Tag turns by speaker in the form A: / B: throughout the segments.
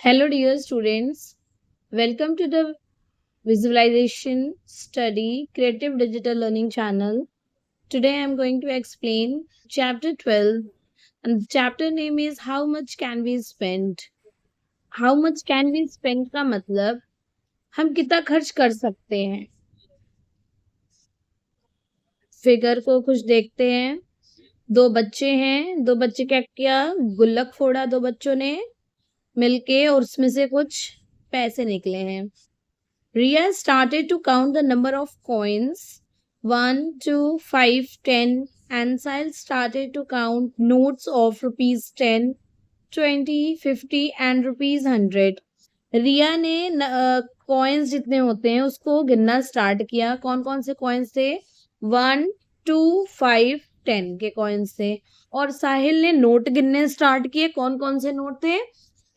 A: Hello, dear students. Welcome to the Visualization Study Creative Digital Learning channel. Today, I am going to explain Chapter 12, and the chapter name is How Much Can We Spend? How much can we spend का मतलब हम कितना खर्च कर सकते हैं. Figure को कुछ देखते हैं. दो बच्चे क्या किया, गुल्लक फोड़ा दो बच्चों ने मिलके और उसमें से कुछ पैसे निकले हैं. Ria started to count the number of coins 1, 2, 5, 10, and Sahil started to count notes of rupees 10, 20, 50 and rupees 100. रिया ने कॉइन्स जितने होते हैं उसको गिनना स्टार्ट किया. कौन कौन से कॉइन्स थे? 1, 2, 5, 10 के कॉइन्स थे. और साहिल ने नोट गिनने स्टार्ट किए. कौन कौन से नोट थे?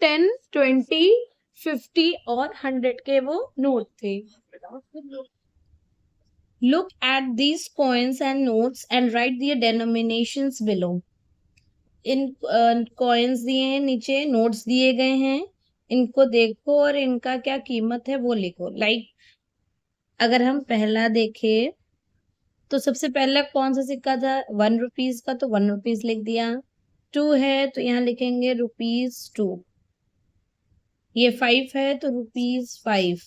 A: 10, 20, 50 और 100 के वो नोट थे. Look at these coins and notes and write their denominations below. In coins दिए हैं, नीचे नोट्स दिए गए हैं. इनको देखो और इनका क्या कीमत है वो लिखो. अगर हम पहला देखें तो सबसे पहला कौन सा सिक्का था? 1 रुपीज का, तो 1 रुपीज लिख दिया. 2 है तो यहाँ लिखेंगे ₹2. ये 5 है तो ₹5.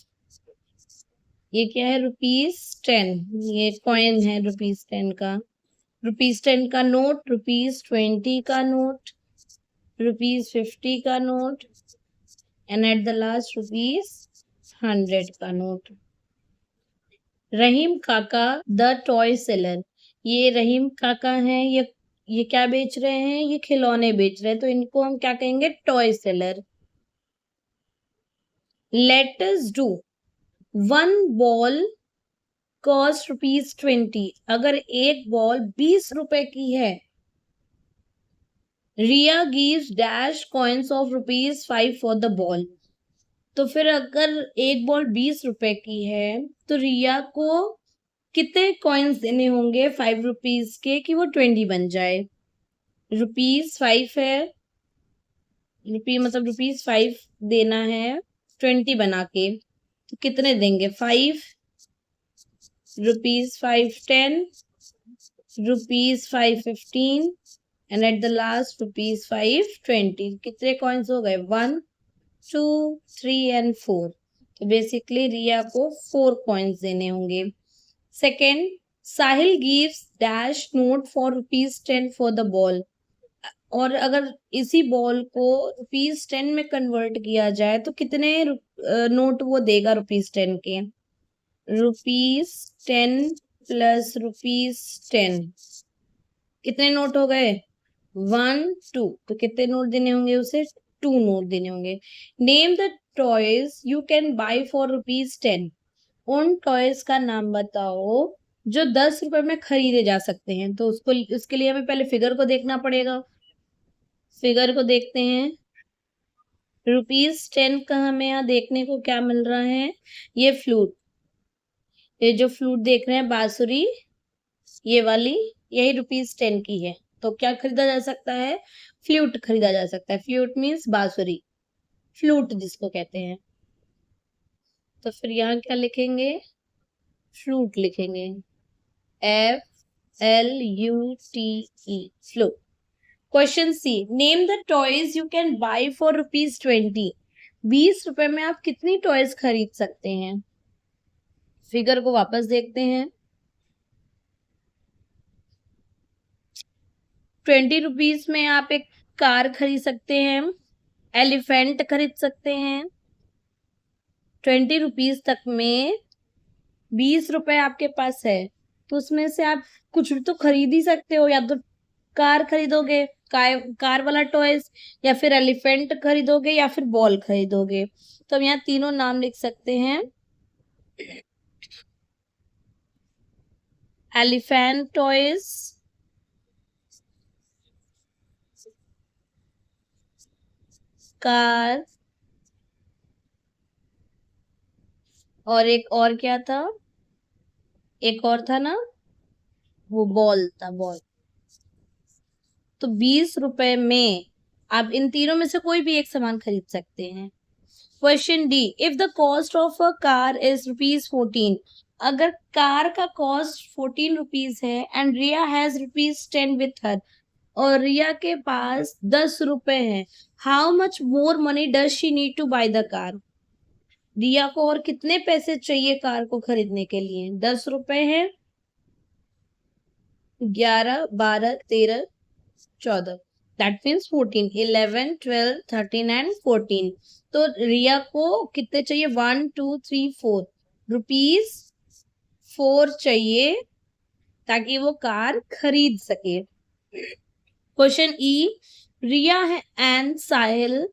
A: ये क्या है? ₹10. ये कॉइन है ₹10 का. ₹10 का नोट, ₹20 का नोट, ₹50 का note and at the last ₹100 का नोट. रहीम काका द टॉय सेलर. ये रहीम काका हैं. ये क्या बेच रहे हैं? ये खिलौने बेच रहे हैं, तो इनको हम क्या कहेंगे? Toy seller. Let us do 1 ball cost ₹20. अगर एक बॉल 20 रुपए की है. Riya gives dash coins of ₹5 for the ball. तो फिर अगर एक बॉल 20 रुपए की है तो रिया को कितने कॉइन्स देने होंगे 5 रुपीज के कि वो 20 बन जाए? ₹5 है, मतलब ₹5 देना है 20 बना के, तो कितने देंगे? 5, ₹5 10, ₹5 15 एंड एट द लास्ट ₹5 20. कितने कॉइन्स हो गए? 1, 2, 3 एंड 4. तो बेसिकली रिया को 4 कॉइन्स देने होंगे. Second, Sahil gives dash note for ₹10 for the ball. और अगर इसी बॉल को ₹10 में कन्वर्ट किया जाए तो कितने नोट वो देगा ₹10 के? ₹10 प्लस ₹10. कितने नोट हो गए? 1, 2. तो कितने नोट देने होंगे उसे? 2 नोट देने होंगे. Name the toys you can buy for ₹10. उन टॉयज का नाम बताओ जो 10 रुपए में खरीदे जा सकते हैं. तो उसके लिए हमें पहले फिगर को देखना पड़ेगा. फिगर को देखते हैं. ₹10 का हमें यहाँ देखने को क्या मिल रहा है? ये फ्लूट. ये जो फ्लूट देख रहे हैं, बांसुरी, ये वाली, यही ₹10 की है. तो क्या खरीदा जा सकता है? फ्लूट खरीदा जा सकता है. फ्लूट मीन्स बांसुरी, फ्लूट जिसको कहते हैं. तो फिर यहाँ क्या लिखेंगे? फ्लूट लिखेंगे. FLUTE, flute. Question C, name the toys you can buy for ₹20. 20 रुपए में आप कितनी टॉयज खरीद सकते हैं? फिगर को वापस देखते हैं. 20 रुपीज में आप एक कार खरीद सकते हैं, एलिफेंट खरीद सकते हैं. 20 रुपीज तक में 20 रुपए आपके पास है तो उसमें से आप कुछ तो खरीद ही सकते हो. या तो कार खरीदोगे, कार वाला टॉयज, या फिर एलिफेंट खरीदोगे, या फिर बॉल खरीदोगे. तो हम यहाँ तीनों नाम लिख सकते हैं. एलिफेंट टॉयज, कार, और एक और क्या था? एक और था ना, वो बॉल था, बॉल. तो 20 रुपए में आप इन तीनों में से कोई भी एक सामान खरीद सकते हैं. Question D, if the cost of a car is ₹14, अगर कार का कॉस्ट 14 रुपीज है and Riya has ₹10 with her, और रिया के पास 10 रुपए हैं, how much more money does she need to buy the car? Riya को और कितने पैसे चाहिए कार को खरीदने के लिए? 10 रुपए हैं, 11, 12, 13, 14, दैट मीन्स 14, 11, 12, 13 एंड 14। तो रिया को कितने चाहिए? 1, 2, 3, 4 रुपीज 4 चाहिए ताकि वो कार खरीद सके। Question E, Riya and Sahil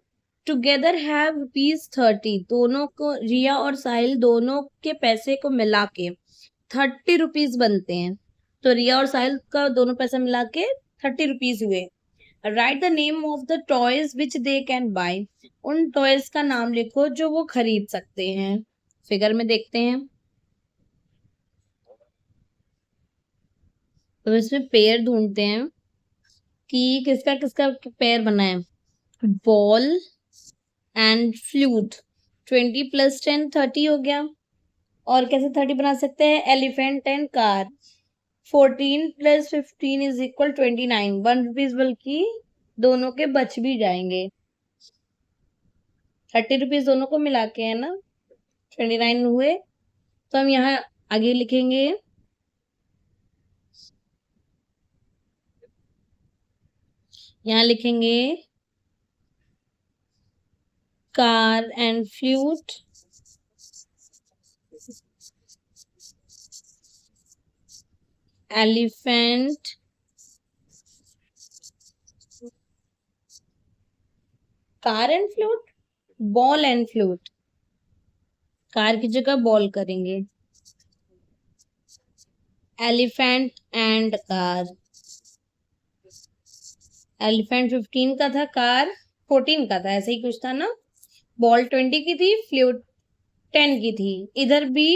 A: together have ₹30, दोनों को, रिया और साहिल दोनों के पैसे को मिला के 30 रुपीज बनते हैं। तो रिया और साहिल का दोनों पैसा मिला के 30 रुपीज हुए। Right the name of the toys which they can buy, उन टॉयज का नाम लिखो जो वो खरीद सकते हैं। फिगर में देखते हैं, तो इसमें पेयर ढूंढते हैं कि किसका किसका पेयर बना है। बॉल एंड फ्लूट, 20 + 10 30 हो गया। और कैसे 30 बना सकते हैं? Elephant and car, 14 + 15 is equal 29, 1 rupees बल्कि दोनों के बच भी जाएंगे। 30 रुपीज दोनों को मिला के है ना, 29 हुए। तो हम यहाँ आगे लिखेंगे, यहाँ लिखेंगे car and flute elephant car and flute, ball and flute, car की जगह बॉल करेंगे, एलिफेंट एंड कार। एलिफेंट 15 का था, कार 14 का था, ऐसे ही कुछ था ना। बॉल 20 की थी, फ्लूट 10 की थी। इधर भी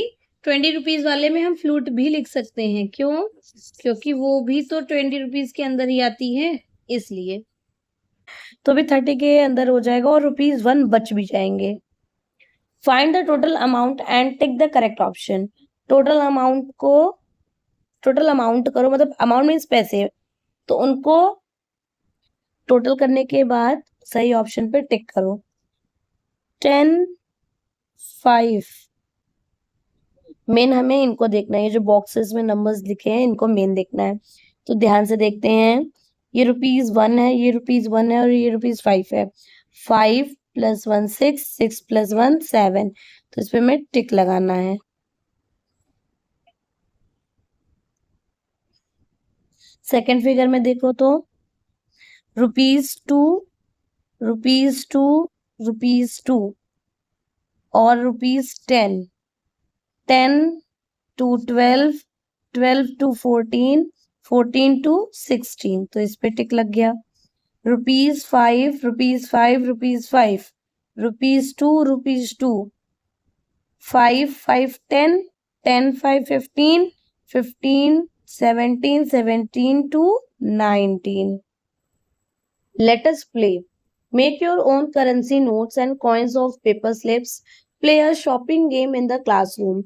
A: 20 रुपीज वाले में हम फ्लूट भी लिख सकते हैं, क्यों? क्योंकि वो भी तो 20 रुपीज के अंदर ही आती है, इसलिए। तो भी 30 के अंदर हो जाएगा और ₹1 बच भी जाएंगे। Find the total amount and tick the correct option, total amount करो, मतलब अमाउंट मीन्स पैसे, तो उनको टोटल करने के बाद सही ऑप्शन पे टिक करो। 10, 5, मेन हमें इनको देखना है, ये जो बॉक्सेस में नंबर्स लिखे हैं इनको मेन देखना है। तो ध्यान से देखते हैं, ये ₹1 है, ये ₹1 है और ये ₹5 है। 5 + 1 6, 6 + 1 7, तो इस पे हमें टिक लगाना है। सेकेंड फिगर में देखो तो ₹2, ₹2, ₹2 और ₹10, 10 to 12, 12 to 14, 14 to 16, तो इस पे टिक लग गया। ₹5, ₹5, ₹5, ₹2, ₹2, 5, 5, 10, 10, 5, 15, 15, 17, 17 to 19. Let us play. Make your own currency notes and coins of paper slips. Play a shopping game in the classroom.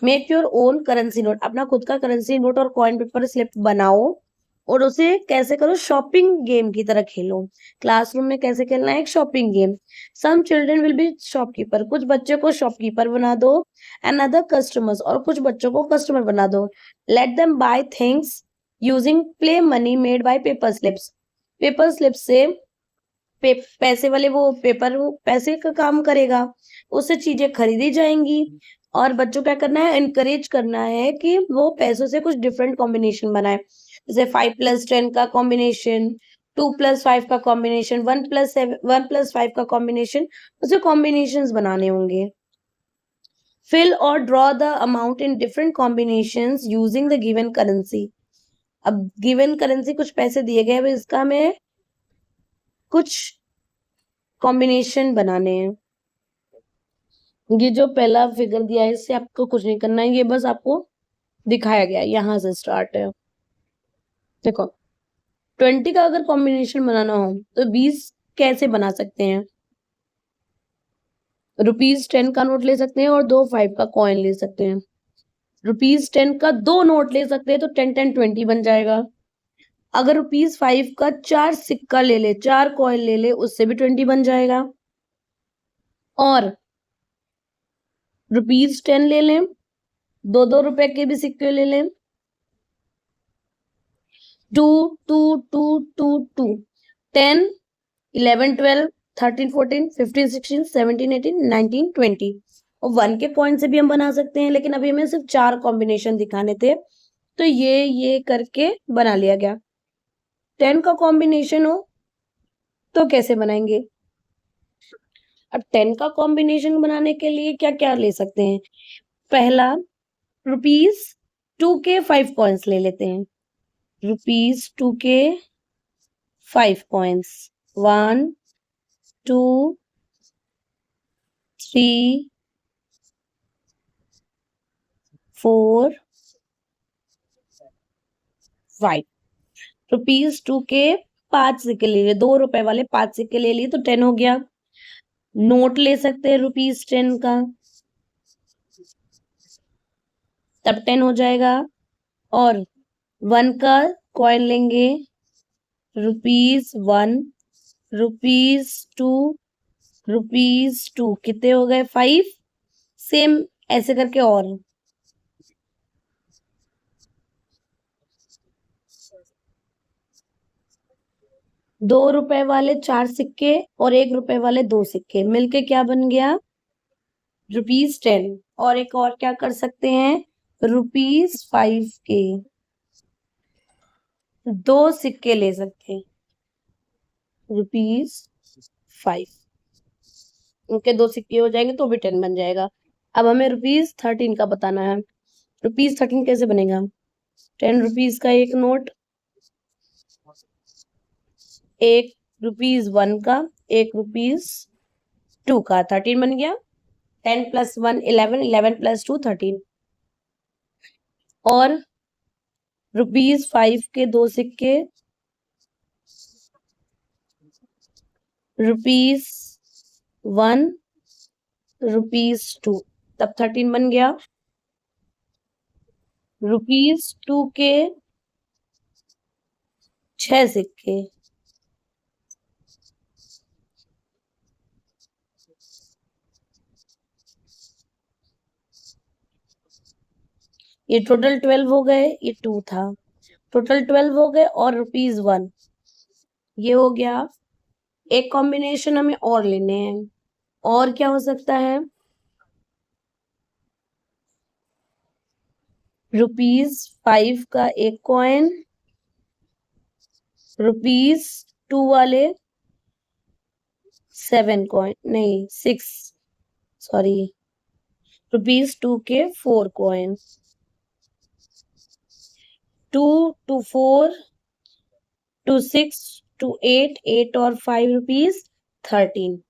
A: Make your own currency note, अपना खुद का करेंसी नोट और coin paper slip बनाओ और उसे कैसे करो? Shopping game की तरह खेलो। क्लासरूम में कैसे खेलना है? एक shopping game. Some children will be shopkeeper, कुछ बच्चों को शॉपकीपर बना दो, एंड अदर कस्टमर्स, और कुछ बच्चों को कस्टमर बना दो। Let them by things using play money made by paper slips, paper slip से पैसे वाले वो पेपर, वो पैसे का काम करेगा, उससे चीजें खरीदी जाएंगी। और बच्चों क्या करना है? इनकरेज करना है कि वो पैसों से कुछ डिफरेंट कॉम्बिनेशन बनाए, जैसे 5 + 10 का कॉम्बिनेशन, 2 + 5 का कॉम्बिनेशन, 1 + 5 का कॉम्बिनेशन, उसे कॉम्बिनेशंस बनाने होंगे। फिल और draw the amount in different combinations using the given currency. अब गिवन करेंसी कुछ पैसे दिए गए हैं, इसका हमें कुछ कॉम्बिनेशन बनाने हैं। ये जो पहला फिगर दिया है इससे आपको कुछ नहीं करना है, ये बस आपको दिखाया गया, यहाँ से स्टार्ट है। देखो 20 का अगर कॉम्बिनेशन बनाना हो तो 20 कैसे बना सकते हैं? ₹10 का नोट ले सकते हैं और 2 5 का कॉइन ले सकते हैं। ₹10 का 2 नोट ले सकते हैं तो 10 10 20 बन जाएगा। अगर ₹5 का 4 सिक्का ले ले, 4 कॉइन ले ले, उससे भी 20 बन जाएगा। और ₹10 ले लें, 2-2 रुपए के भी सिक्के ले लें। 2 2 2 2 2 10 11 12 13 14 15 16 17 18 19 20 और 1 के कॉइन से भी हम बना सकते हैं, लेकिन अभी हमें सिर्फ 4 कॉम्बिनेशन दिखाने थे, तो ये करके बना लिया गया। 10 का कॉम्बिनेशन हो तो कैसे बनाएंगे? अब 10 का कॉम्बिनेशन बनाने के लिए क्या क्या ले सकते हैं? पहला, ₹2 के 5 कॉइन्स ले लेते हैं। ₹2 के 5 कॉइन्स, 1 2 3 4 5। ₹2 के 5 सिक्के ले लिए, 2 रुपए वाले 5 सिक्के ले लिए तो 10 हो गया। नोट ले सकते हैं ₹10 का, तब 10 हो जाएगा। और 1 का कॉइन लेंगे, ₹1, ₹2, ₹2 कितने हो गए? 5। सेम ऐसे करके और ₹2 वाले 4 सिक्के और ₹1 वाले 2 सिक्के मिलके क्या बन गया? ₹10। और एक और क्या कर सकते हैं? ₹5 के 2 सिक्के ले सकते हैं, ₹5 उनके 2 सिक्के हो जाएंगे तो भी 10 बन जाएगा। अब हमें ₹13 का बताना है। ₹13 कैसे बनेगा? ₹10 का एक नोट, एक ₹1 का, एक ₹2 का, 13 बन गया। 10 + 1 11, 11 + 2 13। और ₹5 के 2 सिक्के, ₹1, ₹2, तब 13 बन गया। ₹2 के 6 सिक्के, ये टोटल 12 हो गए, ये 2 था, टोटल 12 हो गए और ₹1 ये हो गया। एक कॉम्बिनेशन हमें और लेने हैं, और क्या हो सकता है? ₹5 का एक कॉइन, ₹2 वाले 7 कॉइन, नहीं 6, सॉरी, ₹2 के 4 कॉइन, 2 2 4 2 6 2 8 8 और 5 ₹13।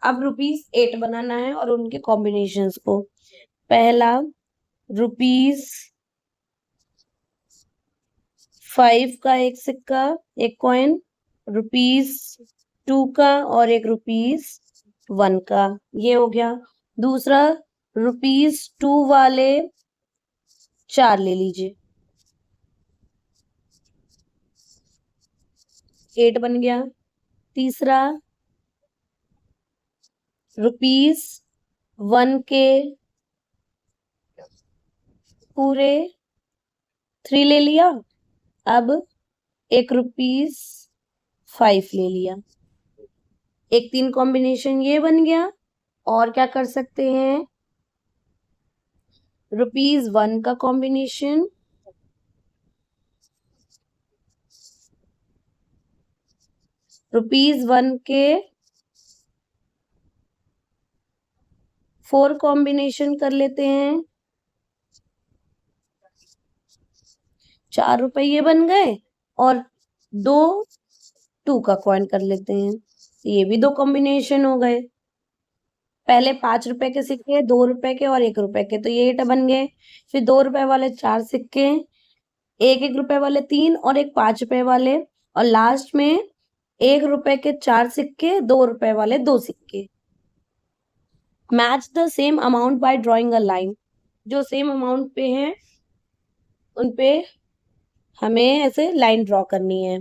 A: अब ₹8 बनाना है और उनके कॉम्बिनेशंस को। पहला, ₹5 का एक सिक्का, एक कॉइन, ₹2 का और एक ₹1 का, ये हो गया। दूसरा, ₹2 वाले 4 ले लीजिए, 8 बन गया। तीसरा, ₹1 के पूरे 3 ले लिया। अब एक ₹5 ले लिया, एक 3 कॉम्बिनेशन ये बन गया। और क्या कर सकते हैं? ₹1 का कॉम्बिनेशन, ₹1 के 4 कॉम्बिनेशन कर लेते हैं, ₹4 बन गए। और 2 2 का कॉइन कर लेते हैं, ये भी 2 कॉम्बिनेशन हो गए। पहले ₹5 के सिक्के, ₹2 के और ₹1 के, तो ये 8 बन गए। फिर ₹2 वाले 4 सिक्के, एक ₹1 वाले 3 और एक ₹5 वाले, और लास्ट में ₹1 के 4 सिक्के, ₹2 वाले 2 सिक्के। Match the same amount by drawing a line, जो सेम अमाउंट पे हैं उन पे हमें ऐसे लाइन ड्रॉ करनी है।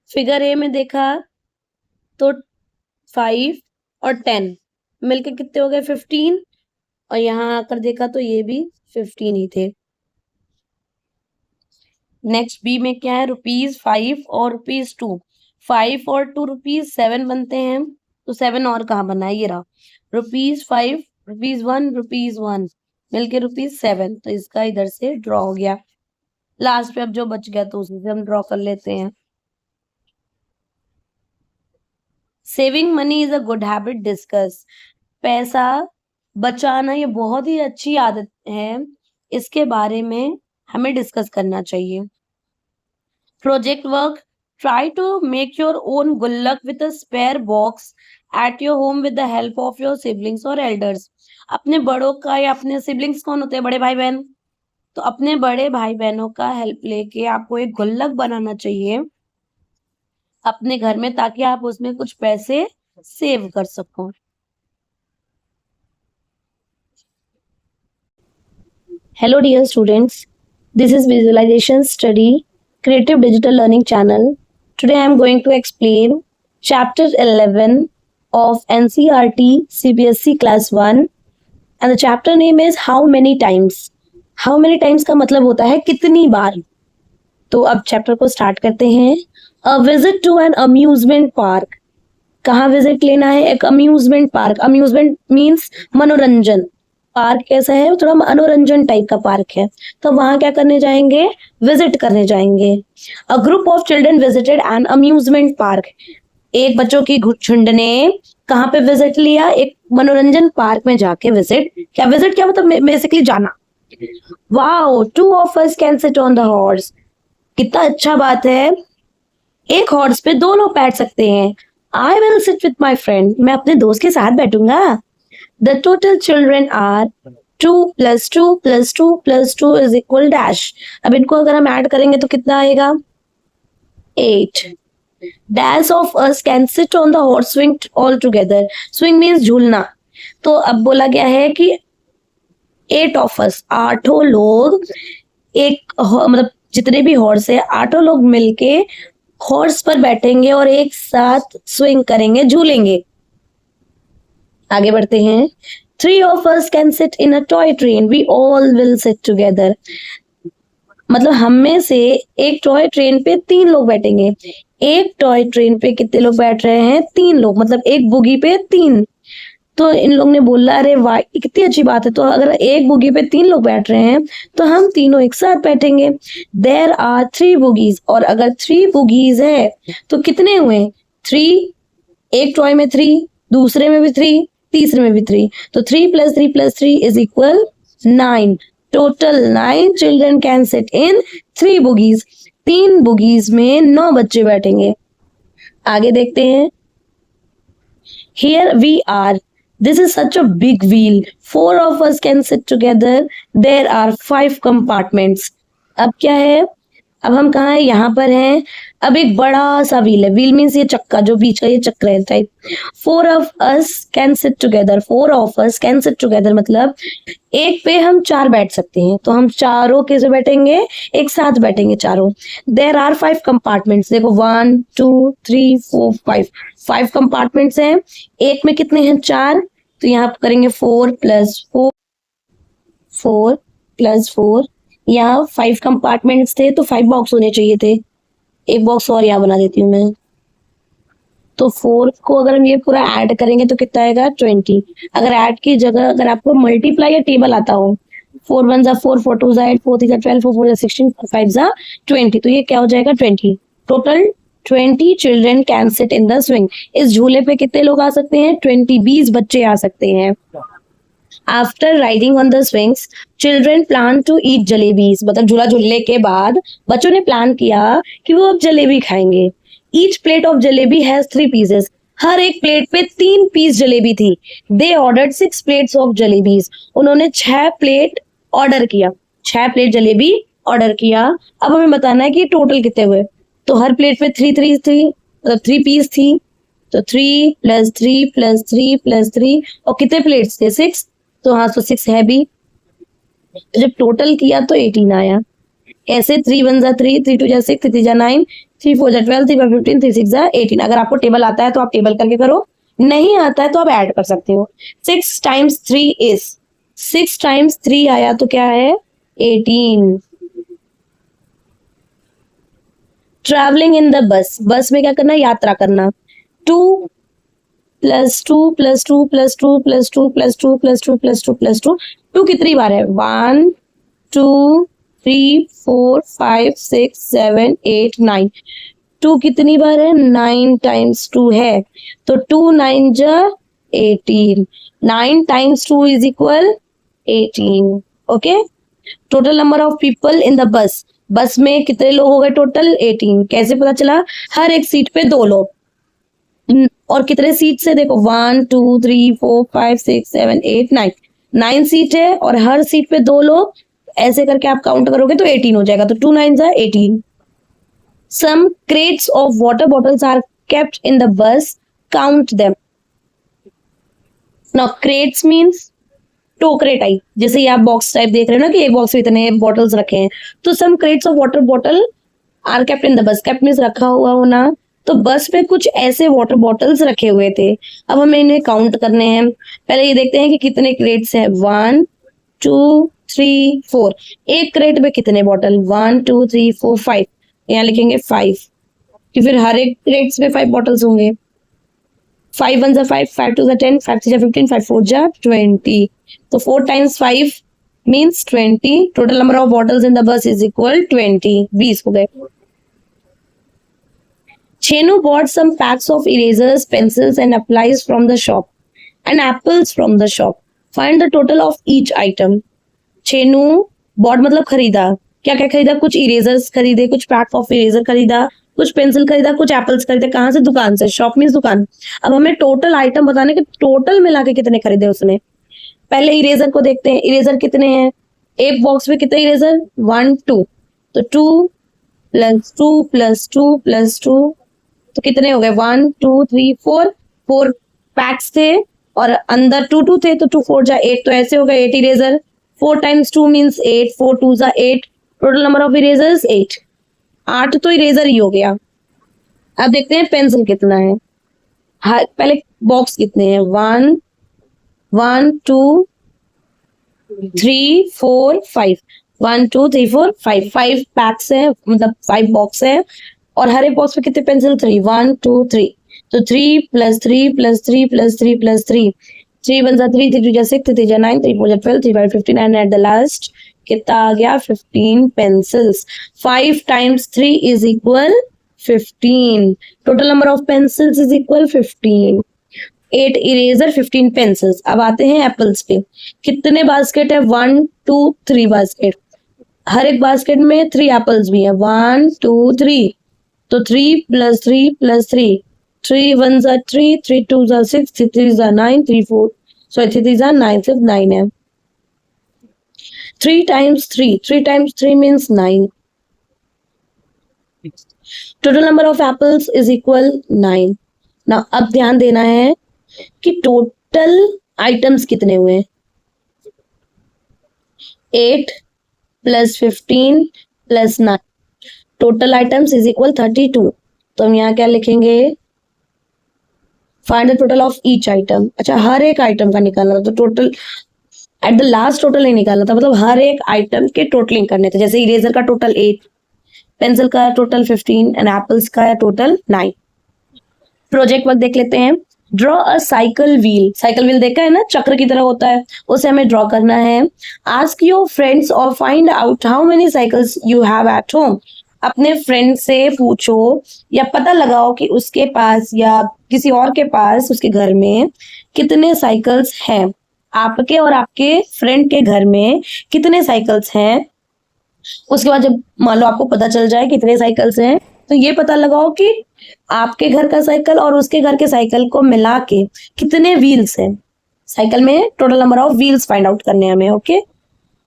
A: फिगर ए में देखा तो 5 और 10 मिलके कितने हो गए 15, और यहाँ आकर देखा तो ये भी 15 ही थे। नेक्स्ट बी में क्या है, ₹5 और ₹2, 5 और 2 ₹7 बनते हैं, तो 7 और कहाँ बना है, ये रहा ₹5, ₹1 मिलके ₹7, तो इसका इधर से ड्रॉ हो गया। लास्ट पे अब जो बच गया तो उसी से हम ड्रॉ कर लेते हैं। Saving money is a good habit discuss, पैसा बचाना ये बहुत ही अच्छी आदत है, इसके बारे में हमें डिस्कस करना चाहिए। Project work, try to make your own gullak with a spare box at your home with the help of your siblings और एल्डर्स। अपने बड़ों का या अपने सिबलिंग्स कौन होते हैं, बड़े भाई बहन, तो अपने बड़े भाई बहनों का हेल्प लेके आपको एक गुल्लक बनाना चाहिए अपने घर में, ताकि आप उसमें कुछ पैसे सेव कर सको। Hello dear students, this is Visualization Study Creative Digital Learning channel. Today I am going to explain chapter 11 of NCERT CBSE class 1 and the chapter name is How Many Times. How many times का मतलब होता है कितनी बार। तो अब chapter को start करते हैं। A visit to an amusement park. कहाँ विजिट लेना है, एक अम्यूजमेंट पार्क। अम्यूजमेंट मीन्स मनोरंजन, पार्क कैसा है, थोड़ा मनोरंजन टाइप का पार्क है, तो वहां क्या करने जाएंगे, विजिट करने जाएंगे। A group of children visited an amusement park, एक बच्चों की झुंड ने कहाँ पे विजिट लिया, एक मनोरंजन पार्क में जाके विजिट। क्या विजिट, क्या मतलब बेसिकली जाना। Wow, 2 of us can sit on the horse, कितना अच्छा बात है, एक हॉर्स पे 2 लोग बैठ सकते हैं। I will sit with my friend, मैं अपने दोस्त के साथ बैठूंगा। The total children are 2 + 2 + 2 + 2 is equal dash. अब इनको अगर हम ऐड करेंगे तो कितना आएगा, 8। Dash of us can sit on the horse swing all together, swing means झूलना। तो अब बोला गया है कि 8 of us, 8 लोग, एक मतलब जितने भी हॉर्स है 8 लोग मिलके हॉर्स पर बैठेंगे और एक साथ स्विंग करेंगे, झूलेंगे। आगे बढ़ते हैं। 3 of us can sit in a toy train, we all will sit together। मतलब हम में से एक टॉय ट्रेन पे 3 लोग बैठेंगे। एक टॉय ट्रेन पे कितने लोग बैठ रहे हैं, 3 लोग, मतलब एक बुगी पे 3। तो इन लोग ने बोला अरे वाह कितनी अच्छी बात है, तो अगर एक बुगी पे 3 लोग बैठ रहे हैं तो हम तीनों एक साथ बैठेंगे। देयर आर 3 बुगीज, और अगर 3 बुगीज है तो कितने हुए, 3, एक टॉय में 3, दूसरे में भी 3, तीसरे में भी 3, तो 3 + 3 + 3 is equal 9। Total 9 children can sit in 3 बुगीज, 3 बुगीज में 9 बच्चे बैठेंगे। आगे देखते हैं। Here we are, this is such a big wheel, 4 of us can sit together, there are 5 compartments। अब क्या है, अब हम कहाँ है, यहाँ पर हैं। अब एक बड़ा सा व्हील है, व्हील मीन्स ये चक्का, जो बीच का ये चक्र है type. 4 of us can sit together, 4 of us can sit together मतलब एक पे हम 4 बैठ सकते हैं, तो हम चारों कैसे बैठेंगे, एक साथ बैठेंगे चारों। देयर आर 5 कंपार्टमेंट्स, देखो 1 2 3 4 5 कंपार्टमेंट्स हैं। एक में कितने हैं, 4, तो यहाँ करेंगे 4 + 4 4 + 4, यहाँ 5 कंपार्टमेंट्स थे तो 5 बॉक्स होने चाहिए थे। एक बॉक्स और यहाँ बना देती हूँ मैं। तो 4 को अगर हम ये पूरा ऐड करेंगे तो कितना आएगा, 20। अगर ऐड की जगह अगर आपको मल्टीप्लाई या टेबल आता हो, 4 × 1 = 4, 4 × 2 = 8, 4 × 3 = 12, 4 × 4 = 16, 4 × 5 = 20, तो ये क्या हो जाएगा, 20। Total 20 children can sit in the swing, इस झूले पे कितने लोग आ सकते हैं, 20 बच्चे आ सकते हैं। After riding on the swings children plan to eat jalebis, मतलब झूला झूलने के बाद बच्चों ने प्लान किया कि वो अब जलेबी खाएंगे। Each plate of jalebi has 3 pieces, हर एक प्लेट पे 3 पीस जलेबी थी। They ordered 6 plates of jalebis, उन्होंने 6 प्लेट ऑर्डर किया, 6 प्लेट जलेबी ऑर्डर किया। अब हमें बताना है कि टोटल कितने हुए, तो हर प्लेट पे 3 3 3 मतलब 3 पीस थी, तो 3 + 3 + 3 + 3 और कितने प्लेट्स थे 6, तो हाँ तो 6 है भी। जब टोटल किया तो 18 आया। ऐसे 3 1 जा 3, 3 2 जा 6, 3 3 जा 9, 3 4 जा 12, 3 5 15, 3 6 जा 18। अगर आपको टेबल आता है तो आप टेबल करके करो, नहीं आता है तो आप ऐड कर सकते हो। 6 टाइम्स 3 इज 6 टाइम्स 3 आया तो क्या है 18। ट्रैवलिंग इन द बस, बस में क्या करना, यात्रा करना। 2 + 2 + 2 + 2 + 2 + 2 + 2 + 2 + 2, 2 कितनी बार है 1 2 3 4 5 6 7 8 9, 2 कितनी बार है 9 टाइम्स 2 है, तो 2 9 जा 18, 9 times 2 is equal 18। Okay, total number of people in the बस, बस में कितने लोग हो गए टोटल 18। कैसे पता चला, हर एक सीट पे 2 लोग। और कितने सीट है देखो 1 2 3 4 5 6 7 8 9, 9 सीट है और हर सीट पे 2 लोग। ऐसे करके आप काउंट करोगे तो 18 हो जाएगा, तो 2 9 जा 18। Some crates of water bottles are kept in the bus. Count them. Now crates means टोकरे टाइप, जैसे ये आप बॉक्स टाइप देख रहे हो ना कि एक बॉक्स में इतने बॉटल्स रखे हैं, तो some crates of water bottle are kept in the bus. Kept means रखा हुआ होना, तो बस में कुछ ऐसे वाटर बॉटल्स रखे हुए थे। अब हमें इन्हें काउंट करने हैं। पहले ये देखते हैं कि कितने क्रेट्स हैं, 1 2 3 4। एक क्रेट में कितने बॉटल, 1 2 3 4 5, यहाँ लिखेंगे 5, कि फिर हर एक क्रेट्स में 5 बॉटल्स होंगे। 5 1 जा 5, 5 2 जा 10, 5 3 जा 15, 5 4 जा 20, तो 4 times 5 means 20। total number of bottles in the bus is equal 20, 20 हो गए। Chenu bought some packs of erasers, pencils and applies from the shop and apples from the shop. Find the total of each item. Chenu bought मतलब खरीदा, क्या क्या खरीदा, कुछ erasers खरीदे, कुछ पैक ऑफ इरेजर खरीदा, कुछ पेंसिल खरीदा, कुछ एप्पल्स खरीदे। कहाँ से, दुकान से। शॉप मीन्स दुकान। अब हमें टोटल आइटम बताने के, टोटल मिला के कितने खरीदे उसने। पहले इरेजर को देखते हैं, इरेजर कितने हैं, एक बॉक्स में कितने इरेजर 1 2, तो 2 + 2 + 2 + 2, तो कितने हो गए 1 2 3 4, 4 पैक्स थे और अंदर 2 2 थे, तो 2 4 जा 8, तो ऐसे हो गए 8 इरेजर। 4 times 2 means 8, 4 2 जा 8, टोटल नंबर ऑफ इरेजर्स 8। 8 तो इरेजर ही हो गया। अब देखते हैं पेंसिल कितना है। पहले बॉक्स कितने हैं, 1 1 2 3 4 5, 1 2 3 4 5, 5 पैक्स है, मतलब 5 बॉक्स है और हर एक बॉक्स में कितने पेंसिल, 3 1 2 3, तो 3 + 3 + 3 + 3 + 3, 3 1 जा 3, 3 2 जा 6, 3 3 जा 9, 3 4 जा 12, 3 5 15 एंड एट द लास्ट कितना आ गया 15 pencils. 5 times 3 is equal 15, total number of pencils is equal 15। 8 eraser 15 pencils. अब आते हैं एप्पल्स पे, कितने बास्केट है 1 2 3 बास्केट, हर एक बास्केट में 3 एप्पल्स भी है, 1 2 3, तो 3 + 3 + 3, 3 1 जा 3, 3 2 जा 6, 3 3 जा 9, 3 4 सॉरी 3 3 जा 9, सिर्फ 9 है। 3 times 3, 3 times 3 means 9, total number of apples is equal 9। ना अब ध्यान देना है कि टोटल आइटम्स कितने हुए, 8 + 15 + 9, टोटल आइटम्स इज इक्वल 32। तो हम यहाँ क्या लिखेंगे, find the total of each item. अच्छा, हर एक आइटम का निकालना था, तो total at the last total नहीं निकालना था, मतलब हर एक आइटम के टोटलिंग करने थे। जैसे इरेजर का टोटल 8, पेंसिल का टोटल 15 एंड एप्पल्स का टोटल 9। प्रोजेक्ट वर्क देख लेते हैं। Draw a cycle wheel, cycle wheel देखा है ना, चक्र की तरह होता है, उसे हमें ड्रॉ करना है। आस्क योर फ्रेंड्स और find out how many cycles you have at home. अपने फ्रेंड से पूछो या पता लगाओ कि उसके पास या किसी और के पास उसके घर में कितने साइकिल्स हैं। आपके और आपके फ्रेंड के घर में कितने साइकिल्स हैं। उसके बाद जब मान लो आपको पता चल जाए कितने साइकिल्स हैं, तो ये पता लगाओ कि आपके घर का साइकिल और उसके घर के साइकिल को मिला के कितने व्हील्स हैं। साइकिल में total number of wheels find out करने हैं हमें। ओके।